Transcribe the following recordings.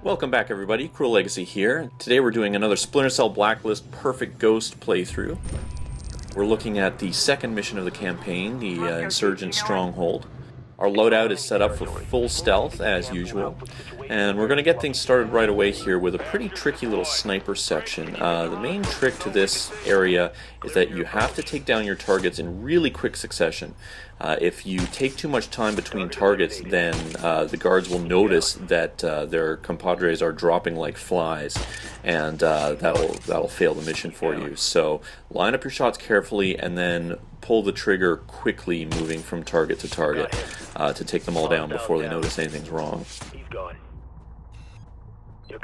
Welcome back everybody, CruelLEGACEY here. Today we're doing another Splinter Cell Blacklist Perfect Ghost playthrough. We're looking at the second mission of the campaign, the Insurgent Stronghold. Our loadout is set up for full stealth as usual, and we're going to get things started right away here with a pretty tricky little sniper section. The main trick to this area is that you have to take down your targets in really quick succession. If you take too much time between targets, then the guards will notice that their compadres are dropping like flies, and that'll fail the mission for you. So line up your shots carefully and then pull the trigger quickly, moving from target to target to take them all down before they notice anything's wrong.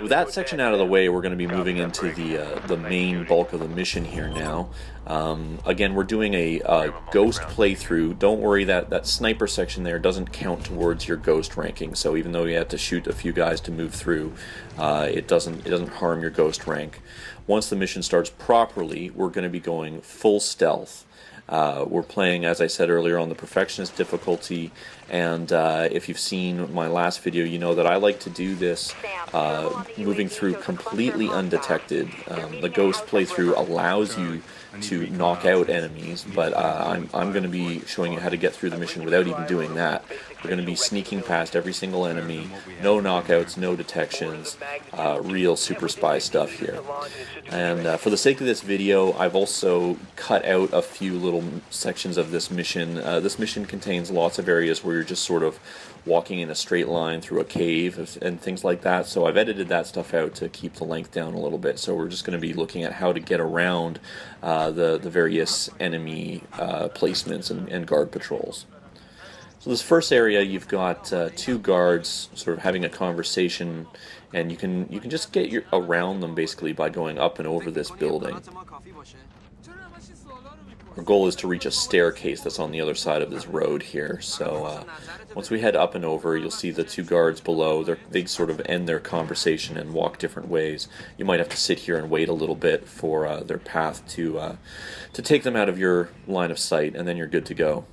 With that section out of the way, we're going to be moving into the main bulk of the mission here now. Again, we're doing a ghost playthrough. Don't worry, that sniper section there doesn't count towards your ghost ranking. So even though you have to shoot a few guys to move through, it doesn't harm your ghost rank. Once the mission starts properly, we're going to be going full stealth. We're playing, as I said earlier, on the Perfectionist difficulty, and if you've seen my last video, you know that I like to do this moving through completely undetected. The Ghost playthrough allows you to knock out enemies, but I'm going to be showing you how to get through the mission without even doing that. We're going to be sneaking past every single enemy, no knockouts, no detections, real super spy stuff here. And for the sake of this video, I've also cut out a few little sections of this mission. This mission contains lots of areas where you're just sort of walking in a straight line through a cave and things like that, so I've edited that stuff out to keep the length down a little bit. So we're just going to be looking at how to get around the various enemy placements and guard patrols. So this first area, you've got two guards sort of having a conversation, and you can just get around them basically by going up and over this building. Our goal is to reach a staircase that's on the other side of this road here. So once we head up and over, you'll see the two guards below. They sort of end their conversation and walk different ways. You might have to sit here and wait a little bit for their path to take them out of your line of sight, and then you're good to go.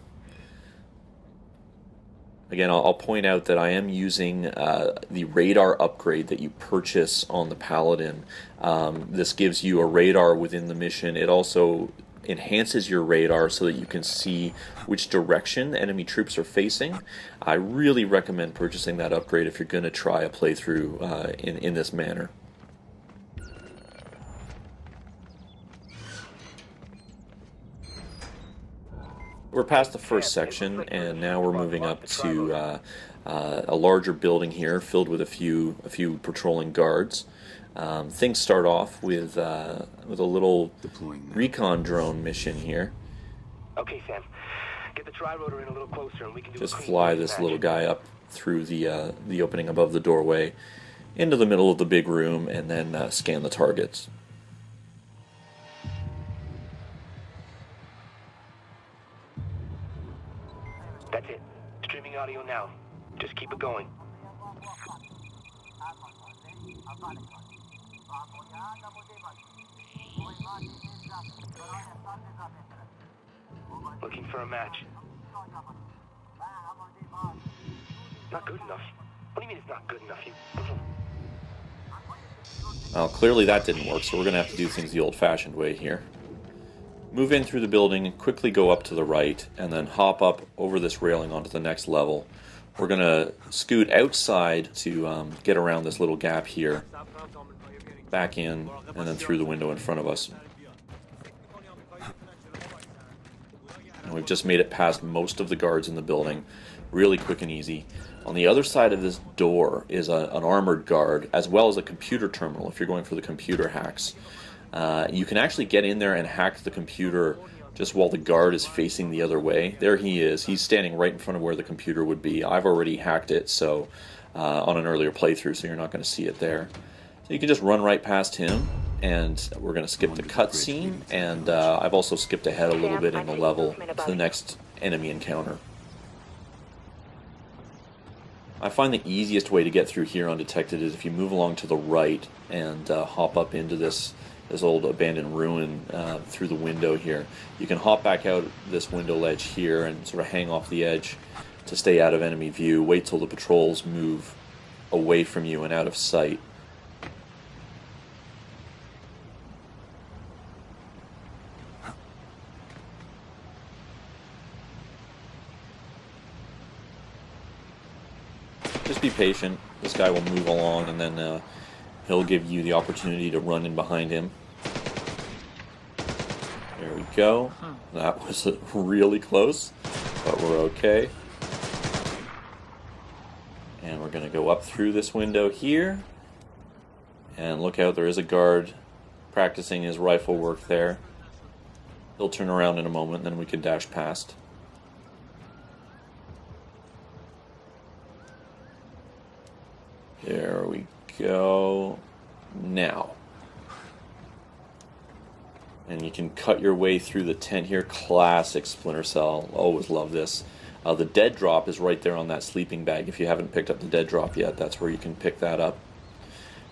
Again, I'll point out that I am using the radar upgrade that you purchase on the Paladin. This gives you a radar within the mission. It also enhances your radar so that you can see which direction enemy troops are facing. I really recommend purchasing that upgrade if you're going to try a playthrough in this manner. We're past the first section, and now we're moving up to a larger building here filled with a few patrolling guards. Things start off with a little recon drone mission here. Okay, Sam. Get the TRI-ROTOR in a little closer, and we can do just fly this little guy up through the opening above the doorway into the middle of the big room, and then scan the targets. That's it. Streaming audio now. Just keep it going. Looking for a match. Not good enough. What do you mean it's not good enough? Well, clearly that didn't work, so we're going to have to do things the old-fashioned way here. Move in through the building, quickly go up to the right, and then hop up over this railing onto the next level. We're going to scoot outside to get around this little gap here, back in, and then through the window in front of us. And we've just made it past most of the guards in the building, really quick and easy. On the other side of this door is an armored guard, as well as a computer terminal if you're going for the computer hacks. You can actually get in there and hack the computer just while the guard is facing the other way. There he is. He's standing right in front of where the computer would be. I've already hacked it so on an earlier playthrough, so you're not going to see it there. So you can just run right past him, and we're going to skip the cutscene, and I've also skipped ahead a little bit in the level to the next enemy encounter. I find the easiest way to get through here undetected is if you move along to the right and hop up into this old abandoned ruin through the window here. You can hop back out this window ledge here and sort of hang off the edge to stay out of enemy view. Wait till the patrols move away from you and out of sight. Just be patient. This guy will move along, and then he'll give you the opportunity to run in behind him. There we go. That was really close, but we're okay. And we're going to go up through this window here. And look out, there is a guard practicing his rifle work there. He'll turn around in a moment, and then we can dash past. There we go. Now. And you can cut your way through the tent here. Classic Splinter Cell. Always love this. The dead drop is right there on that sleeping bag. If you haven't picked up the dead drop yet, that's where you can pick that up.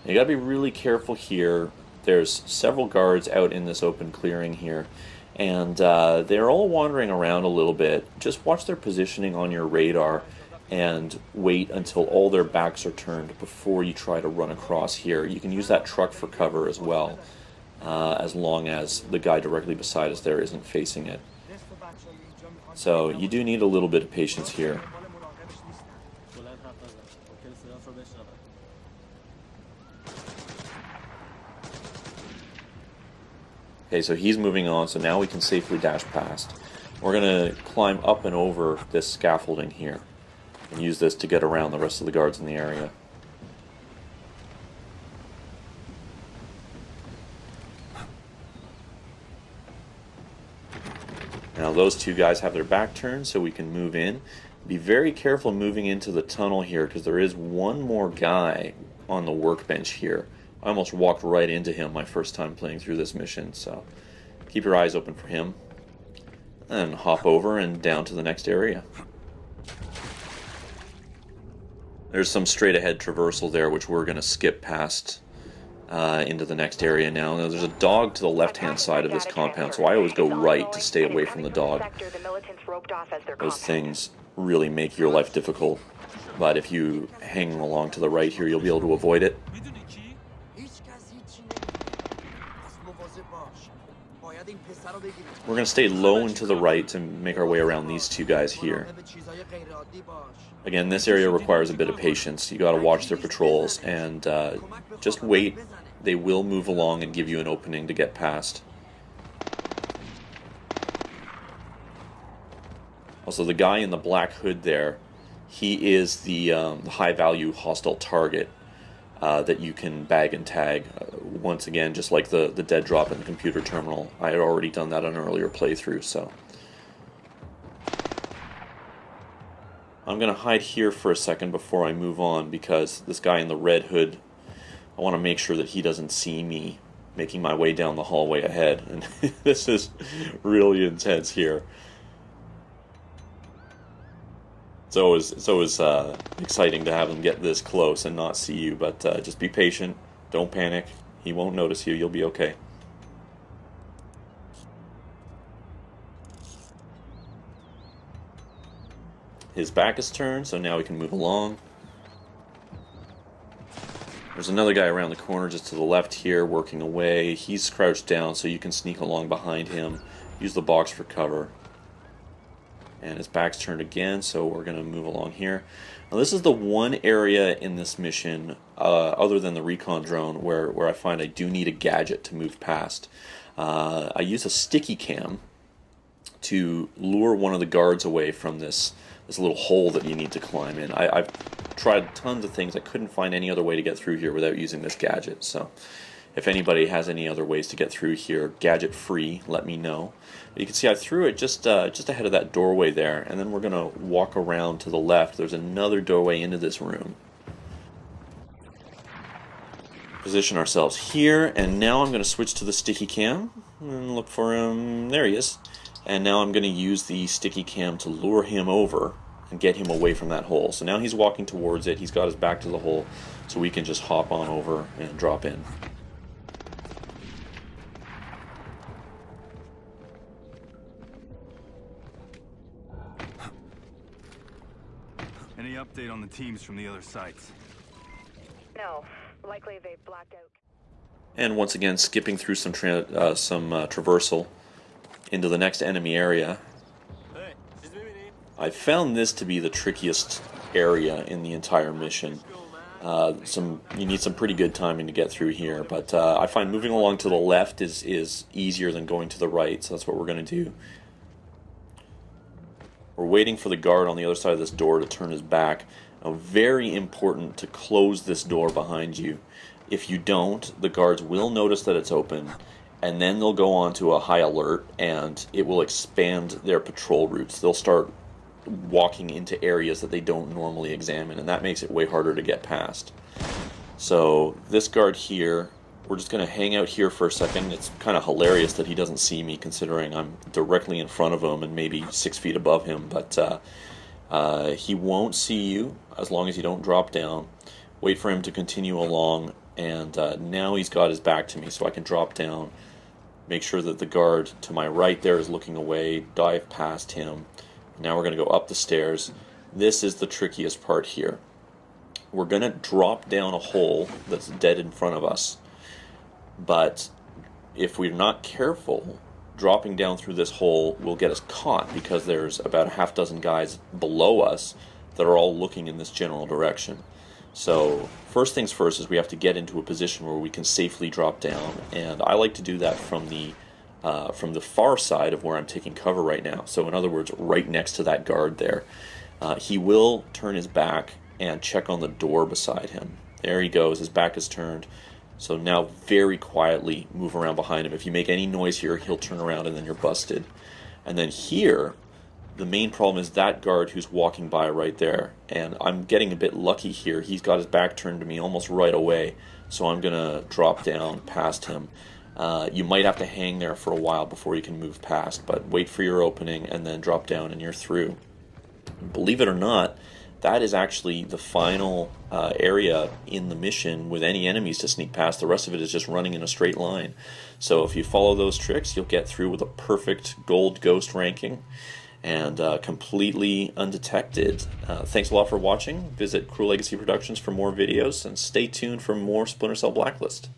You gotta be really careful here. There's several guards out in this open clearing here, and they're all wandering around a little bit. Just watch their positioning on your radar and wait until all their backs are turned before you try to run across here. You can use that truck for cover as well, as long as the guy directly beside us there isn't facing it. So you do need a little bit of patience here. Okay, so he's moving on, so now we can safely dash past. We're going to climb up and over this scaffolding here and use this to get around the rest of the guards in the area. Now those two guys have their back turned, so we can move in. Be very careful moving into the tunnel here, because there is one more guy on the workbench here. I almost walked right into him my first time playing through this mission, so keep your eyes open for him. And hop over and down to the next area. There's some straight ahead traversal there, which we're going to skip past into the next area now. Now. There's a dog to the left-hand side of this compound, so I always go right to stay away from the dog. Those things really make your life difficult, but if you hang along to the right here, you'll be able to avoid it. We're going to stay low and to the right to make our way around these two guys here. Again, this area requires a bit of patience. You got to watch their patrols and just wait. They will move along and give you an opening to get past. Also, the guy in the black hood there, he is the high-value hostile target that you can bag and tag. Once again, just like the dead drop in the computer terminal. I had already done that on an earlier playthrough, so. I'm going to hide here for a second before I move on, because this guy in the red hood, I want to make sure that he doesn't see me making my way down the hallway ahead. And this is really intense here. It's always exciting to have him get this close and not see you, but just be patient. Don't panic. He won't notice you. You'll be okay. His back is turned, so now we can move along. There's another guy around the corner just to the left here working away. He's crouched down, so you can sneak along behind him. Use the box for cover. And his back's turned again, so we're going to move along here. Now this is the one area in this mission, other than the recon drone, where I find I do need a gadget to move past. I use a sticky cam to lure one of the guards away from this little hole that you need to climb in. I've tried tons of things. I couldn't find any other way to get through here without using this gadget. So if anybody has any other ways to get through here, gadget free, let me know. You can see I threw it just ahead of that doorway there, and then we're going to walk around to the left. There's another doorway into this room. Position ourselves here, and now I'm going to switch to the sticky cam and look for him. There he is. And now I'm going to use the sticky cam to lure him over and get him away from that hole. So now he's walking towards it. He's got his back to the hole, so we can just hop on over and drop in. Any update on the teams from the other sites? No, likely they blacked out. And once again, skipping through some traversal into the next enemy area. I found this to be the trickiest area in the entire mission. You need some pretty good timing to get through here, but I find moving along to the left is easier than going to the right, so that's what we're going to do. We're waiting for the guard on the other side of this door to turn his back. Now, very important to close this door behind you. If you don't, the guards will notice that it's open, and then they'll go on to a high alert, and it will expand their patrol routes. They'll start walking into areas that they don't normally examine, and that makes it way harder to get past. So this guard here, we're just going to hang out here for a second. It's kind of hilarious that he doesn't see me, considering I'm directly in front of him and maybe 6 feet above him, but he won't see you as long as you don't drop down. Wait for him to continue along, and now he's got his back to me, so I can drop down, make sure that the guard to my right there is looking away, dive past him. Now we're going to go up the stairs. This is the trickiest part here. We're going to drop down a hole that's dead in front of us, but if we're not careful, dropping down through this hole will get us caught, because there's about a half dozen guys below us that are all looking in this general direction. So first things first is we have to get into a position where we can safely drop down, and I like to do that from the far side of where I'm taking cover right now. So in other words, right next to that guard there. He will turn his back and check on the door beside him. There he goes, his back is turned. So now very quietly move around behind him. If you make any noise here, he'll turn around and then you're busted. And then here, the main problem is that guard who's walking by right there. And I'm getting a bit lucky here. He's got his back turned to me almost right away. So I'm going to drop down past him. You might have to hang there for a while before you can move past, but wait for your opening and then drop down and you're through. Believe it or not, that is actually the final area in the mission with any enemies to sneak past. The rest of it is just running in a straight line. So if you follow those tricks, you'll get through with a perfect gold ghost ranking and completely undetected. Thanks a lot for watching. Visit Cruel Legacy Productions for more videos, and stay tuned for more Splinter Cell Blacklist.